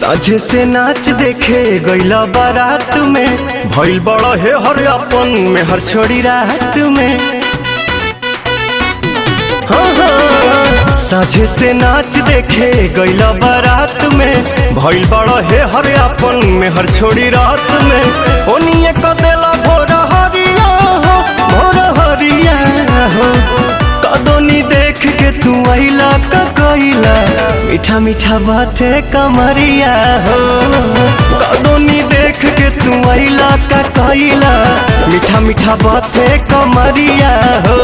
साझे से नाच देखे गईला बारात में, भइल बड़ा है हर अपन में हर छोड़ी रात में। हाँ हाँ। साझे से नाच देखे गईला बारात में, भइल बड़ा है हर अपन में हर छोड़ी रात में। ओनिए कदेला भोर हरिया हो, भोर हरिया हो। कदोनी देख के तू आइला का कइला, मीठा मीठा बाते कमरिया हो। कदोनी देख के तू आइला का कइला, मीठा मीठा बाते कमरिया हो।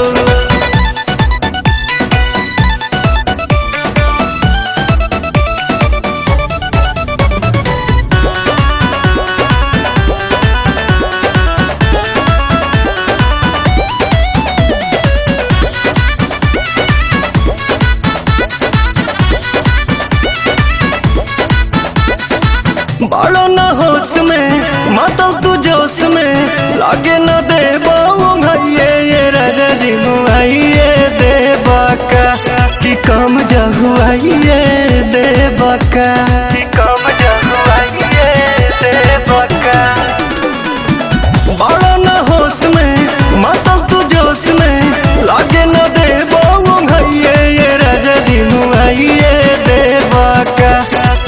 बालो न होश में मातल तू जोश में, लागे न देबा भैये ये राजा जी मुआइए देबा का कि कम जहुआइए देबा का, कि कम जहुआइए देबा का। बालो न होश में मातल तू जोश में, लागे न देबा भैये ये राजा जी मुआइए देबा का,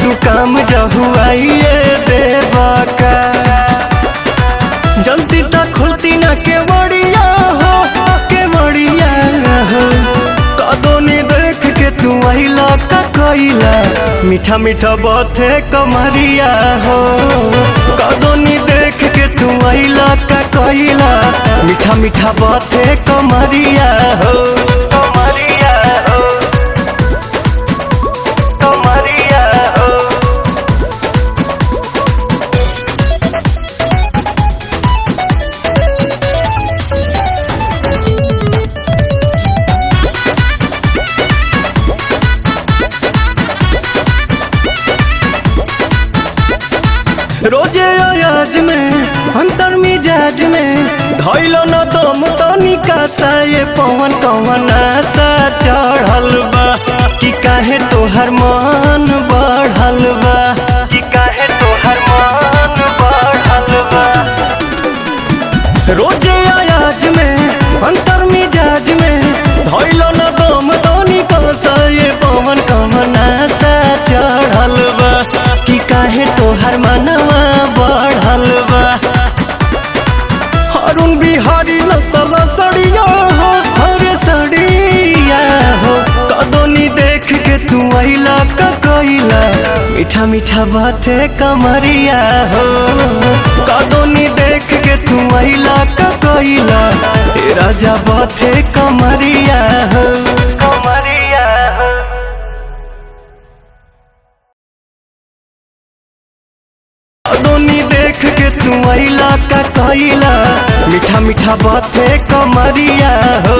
तू काम जहुआइए देबा का। जल्दी तक खुलती ना के बड़िया हो, के बड़िया हो। कदोनी देख के तू आइला का कइला, मीठा मीठा बाते कमरिया हो। कदोनी देख के तू आइला का कइला, मीठा मीठा बाते कमरिया हो, कमरिया हो, कमरिया हो। रोजे अयाज में अंतर मिजाज में, धैलो न दम तनिका सा ये पवन कवन आशा चढ़ल बा, कि काहे तोहर मन बढ़ल बा, कि काहे तोहर मन बढ़ल बा। रोजे अयाज में अंतर मिजाज में, धैलो न दम तनिका सा ये पवन कवन आशा चढ़ल बा, कि काहे तोहर मनवा बढ़ल बा। अरुण बिहारी नसल सड़िया हो, हरे सड़िया हो। कदोनी देख के तू आइला का कइला, मीठा मीठा बाते कमरिया हो। कदोनी देख के तू आइला का कइला, ए राजा बाते कमरिया हो, कमरिया हो। कदोनी देख के तू आइला का कइला, मीठा मीठा बाते कमरिया हो।